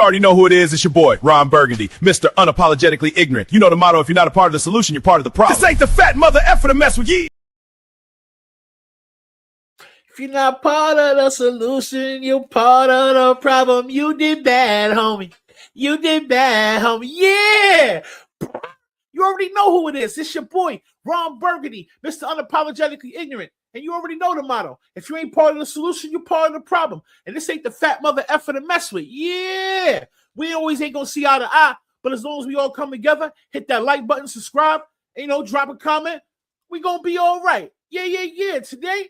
already know who it is. It's your boy, Ron Burgundy, Mr. Unapologetically Ignorant. You know the motto, if you're not a part of the solution, you're part of the problem. This ain't the fat mother effer to mess with ye. If you're not part of the solution, you're part of the problem. You did bad, homie. You did bad, homie. Yeah! You already know who it is. It's your boy, Ron Burgundy, Mr. Unapologetically Ignorant. And you already know the motto. If you ain't part of the solution, you're part of the problem. And this ain't the fat mother effer to mess with. Yeah! We always ain't gonna see eye to eye, but as long as we all come together, hit that like button, subscribe, and, drop a comment, we gonna be all right. Yeah. Today,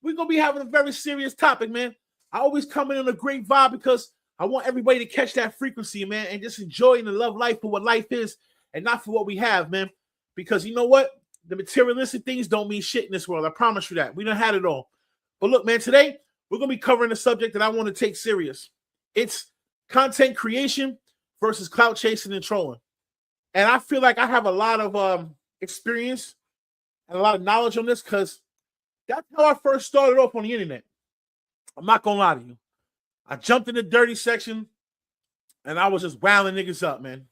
we're going to be having a very serious topic, man. I always come in on a great vibe because I want everybody to catch that frequency, man, and just enjoy and love life for what life is and not for what we have, man. Because you know what? The materialistic things don't mean shit in this world. I promise you that. We done had it all. But look, man, today we're going to be covering a subject that I want to take serious. It's content creation versus clout chasing and trolling. And I feel like I have a lot of experience and a lot of knowledge on this because that's how I first started off on the internet. I'm not going to lie to you. I jumped in the dirty section, and I was just wowing niggas up, man.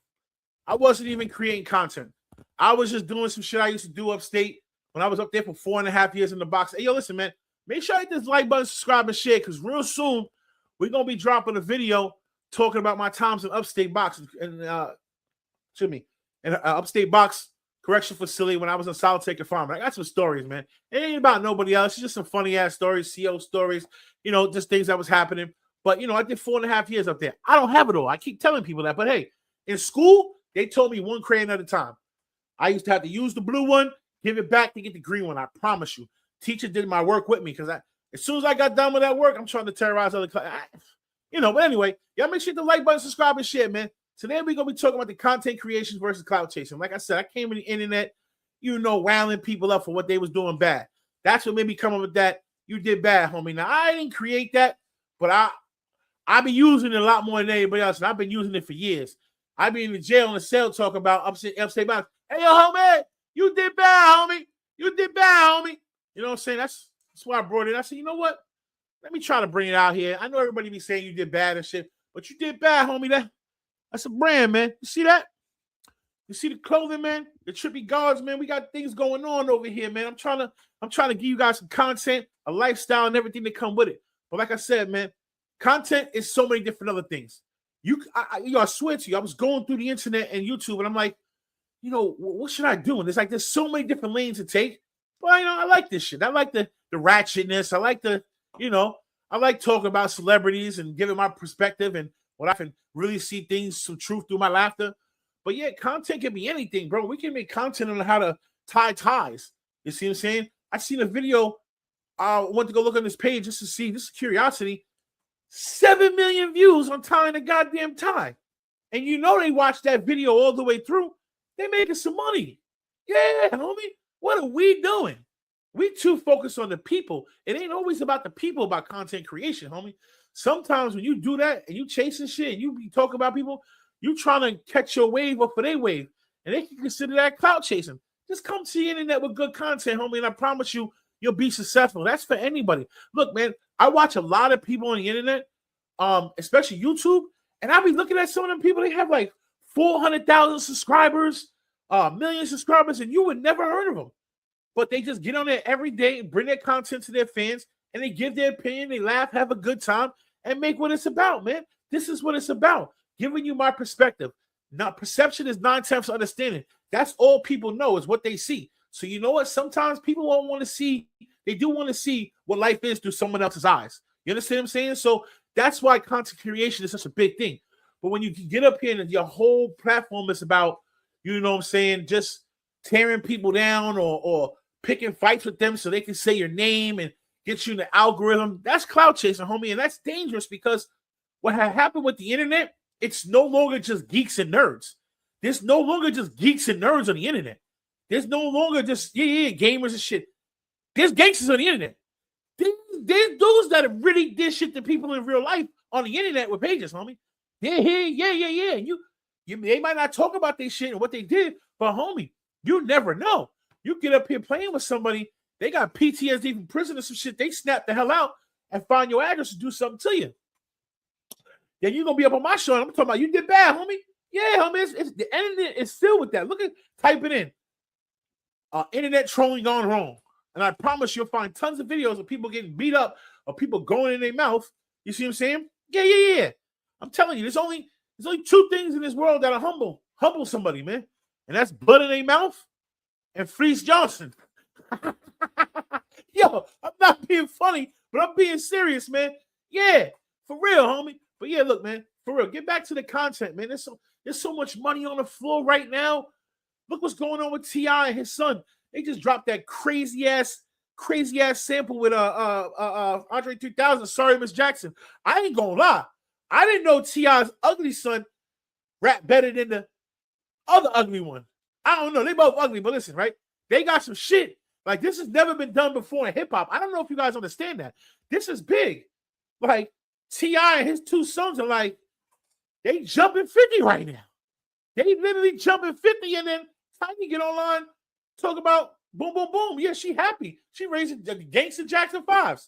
I wasn't even creating content. I was just doing some shit I used to do upstate when I was up there for 4.5 years in the box. Hey, yo, listen, man. Make sure you hit this like button, subscribe, and share, because real soon, we're going to be dropping a video talking about my times in upstate box. Upstate box correction facility when I was in Solitaire Confinement. I got some stories, man. It ain't about nobody else. It's just some funny ass stories, CO stories, just things that was happening. But I did 4.5 years up there. I don't have it all. I keep telling people that. But hey, in school, they told me one crayon at a time. I used to have to use the blue one, give it back to get the green one. I promise you. Teacher did my work with me because as soon as I got done with that work, I'm trying to terrorize other classes. But anyway, y'all make sure you hit the like button, subscribe, and share, man. Today, we're going to be talking about the content creation versus clout chasing. Like I said, I came in the internet, wowing people up for what they was doing bad. That's what made me come up with that. You did bad, homie. Now, I didn't create that, but I've been using it a lot more than anybody else, and I've been using it for years. I've been in the jail in the cell talking about upstate box. Hey, yo, homie, you did bad, homie. You did bad, homie. You know what I'm saying? That's why I brought it. I said, you know what? Let me try to bring it out here. I know everybody be saying you did bad and shit, but you did bad, homie. That's a brand, man. You see that? You see the clothing, man? The trippy guards, man. We got things going on over here, man. I'm trying to give you guys some content, a lifestyle, and everything that come with it. But like I said, man, content is so many different other things. I swear to you, I was going through the internet and YouTube, and I'm like, what should I do? And there's so many different lanes to take. But I like this shit. I like the ratchetness. I like I like talking about celebrities and giving my perspective and what I can really see things, some truth through my laughter. But yeah, content can be anything, bro. We can make content on how to tie ties. You see what I'm saying? I seen a video. I went to go look on this page just to see. This is curiosity. 7 million views on tying a goddamn tie. And they watched that video all the way through. They making some money. Yeah, homie. What are we doing? We too focused on the people. It ain't always about the people, about content creation, homie. Sometimes when you do that and you chasing shit and you be talking about people, you trying to catch your wave up for their wave. And they can consider that clout chasing. Just come to the internet with good content, homie, and I promise you, you'll be successful. That's for anybody. Look, man, I watch a lot of people on the internet, especially YouTube, and I be looking at some of them people, they have like 400,000 subscribers, million subscribers, and you would never heard of them. But they just get on there every day and bring their content to their fans, and they give their opinion, they laugh, have a good time, and make what it's about, man. This is what it's about. Giving you my perspective. Now, perception is 9/10 understanding. That's all people know is what they see. So you know what? Sometimes people won't want to see. They do want to see what life is through someone else's eyes. You understand what I'm saying? So that's why content creation is such a big thing. But when you get up here and your whole platform is about, just tearing people down or picking fights with them so they can say your name and get you in the algorithm, that's clout chasing, homie. And that's dangerous because what had happened with the internet, it's no longer just geeks and nerds. There's no longer just geeks and nerds on the internet. There's no longer just gamers and shit. There's gangsters on the internet. There's dudes that have really did shit to people in real life on the internet with pages, homie. They're here, yeah. They might not talk about their shit and what they did, but homie, you never know. You get up here playing with somebody, they got PTSD from prison or some shit, they snap the hell out and find your address and do something to you. then you're gonna be up on my show. And I'm talking about you did bad, homie. Yeah, homie. It's the internet is still with that. Look at type it in. Internet trolling gone wrong. And I promise you'll find tons of videos of people getting beat up or people going in their mouth. You see what I'm saying? Yeah. I'm telling you, there's only two things in this world that are humble somebody, man. And that's blood in their mouth and Freeze Johnson. Yo, I'm not being funny, but I'm being serious, man. Yeah, for real, homie. But yeah, look, man, for real, get back to the content, man. There's so much money on the floor right now. Look what's going on with T.I. and his son. They just dropped that crazy ass sample with Andre 3000. Sorry, Miss Jackson. I ain't gonna lie. I didn't know T.I.'s ugly son rap better than the other ugly one. I don't know. They both ugly, but listen, right? They got some shit. Like, this has never been done before in hip-hop. I don't know if you guys understand that. This is big. Like, T.I. and his two sons are like, they jumping 50 right now. They literally jumping 50, and then Tiny get online, talk about boom, boom, boom. Yeah, she happy. She raising the Gangsta Jackson 5s.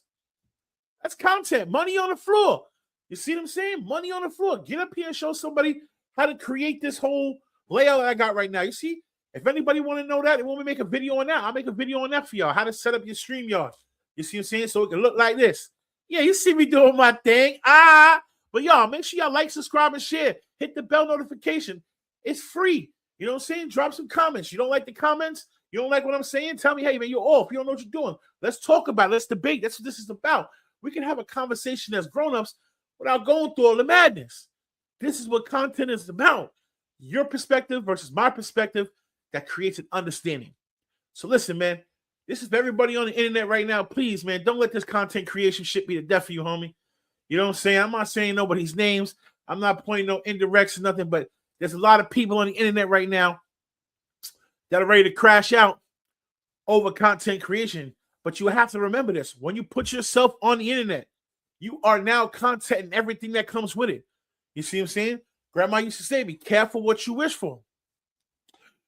That's content. Money on the floor. You see what I'm saying? Money on the floor. Get up here and show somebody how to create this whole layout that I got right now. You see? If anybody want to know that, they want me to make a video on that, I'll make a video on that for y'all. How to set up your StreamYard. You see what I'm saying? So it can look like this. Yeah, you see me doing my thing. But y'all, make sure y'all like, subscribe, and share. Hit the bell notification. It's free. You know what I'm saying? Drop some comments. You don't like the comments? You don't like what I'm saying? Tell me, hey, man, you're off. You don't know what you're doing. Let's talk about it. Let's debate. That's what this is about. We can have a conversation as grown-ups without going through all the madness. This is what content is about. Your perspective versus my perspective that creates an understanding. So listen, man, this is for everybody on the internet right now. Please, man, don't let this content creation shit be the death for you, homie. You know what I'm saying? I'm not saying nobody's names. I'm not pointing no indirects or nothing, but there's a lot of people on the internet right now that are ready to crash out over content creation. But you have to remember this. When you put yourself on the internet, you are now content and everything that comes with it. You see what I'm saying? Grandma used to say, be careful what you wish for.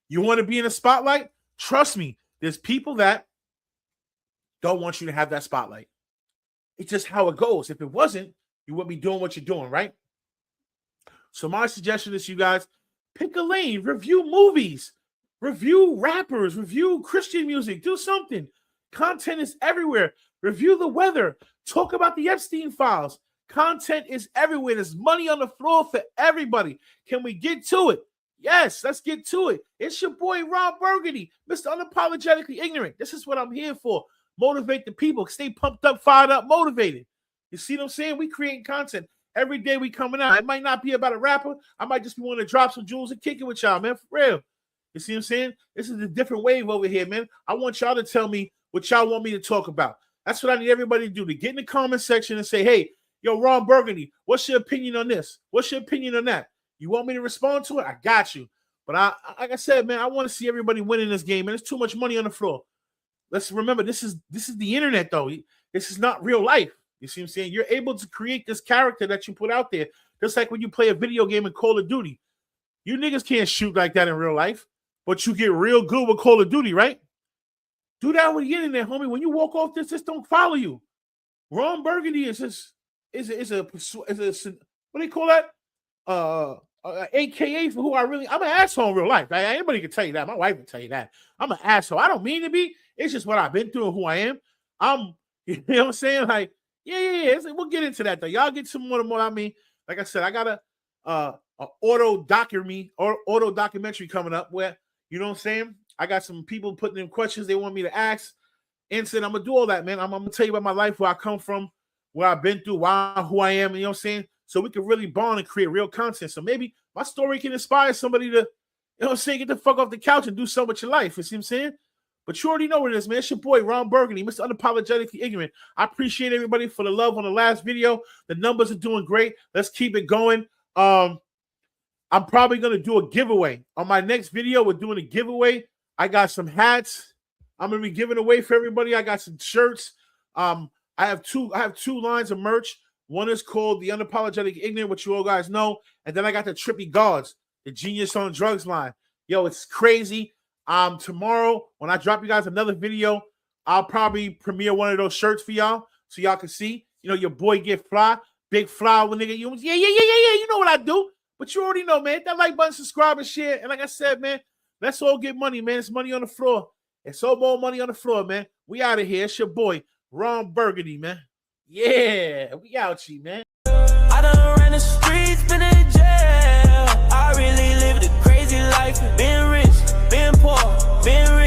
You want to be in the spotlight? Trust me, there's people that don't want you to have that spotlight. It's just how it goes. If it wasn't, you wouldn't be doing what you're doing, right? So my suggestion is you guys pick a lane, review movies, review rappers, review Christian music, do something. Content is everywhere. Review the weather. Talk about the Epstein files. Content is everywhere. There's money on the floor for everybody. Can we get to it? Yes, let's get to it. It's your boy, Ron Burgundy, Mr. Unapologetically Ignorant. This is what I'm here for. Motivate the people. Stay pumped up, fired up, motivated. You see what I'm saying? We creating content. Every day we coming out. It might not be about a rapper. I might just be wanting to drop some jewels and kick it with y'all, man, for real. You see what I'm saying? This is a different wave over here, man. I want y'all to tell me what y'all want me to talk about. That's what I need everybody to do, to get in the comment section and say, hey, yo, Ron Burgundy, what's your opinion on this? What's your opinion on that? You want me to respond to it? I got you. But like I said, man, I want to see everybody winning this game, man. There's too much money on the floor. Let's remember, this is the internet, though. This is not real life. You see what I'm saying? You're able to create this character that you put out there, just like when you play a video game in Call of Duty. You niggas can't shoot like that in real life, but you get real good with Call of Duty, right? Do that with the internet, homie. When you walk off this don't follow you. Ron Burgundy is a what do they call that? AKA for who I really. I'm an asshole in real life. Anybody can tell you that. My wife can tell you that. I'm an asshole. I don't mean to be. It's just what I've been through and who I am. You know what I'm saying? Like, yeah. We'll get into that though. Y'all get some more. I mean, like I said, I got a auto documentary coming up where, you know what I'm saying? I got some people putting in questions they want me to ask. And said, I'm gonna do all that, man. I'm gonna tell you about my life, where I come from, where I've been through, who I am, you know what I'm saying? So we can really bond and create real content. So maybe my story can inspire somebody to, you know what I'm saying, get the fuck off the couch and do something with your life. You see what I'm saying? But you already know what it is, man. It's your boy, Ron Burgundy, Mr. Unapologetically Ignorant. I appreciate everybody for the love on the last video. The numbers are doing great. Let's keep it going. I'm probably going to do a giveaway. On my next video, we're doing a giveaway. I got some hats I'm going to be giving away for everybody. I got some shirts. I have two lines of merch. One is called the Unapologetic Ignorant, which you all guys know. And then I got the Trippy Guards, the Genius on Drugs line. Yo, it's crazy. Tomorrow, when I drop you guys another video, I'll probably premiere one of those shirts for y'all so y'all can see. You know, your boy get fly. big flower nigga. Yeah. You know what I do. But you already know, man. Hit that like button, subscribe, and share. And like I said, man, let's all get money, man. It's money on the floor. It's all more money on the floor, man. We out of here. It's your boy, Ron Burgundy, man. Yeah, we out here, man. I done ran the streets, been in jail. I really lived a crazy life. Been rich, been poor, been rich.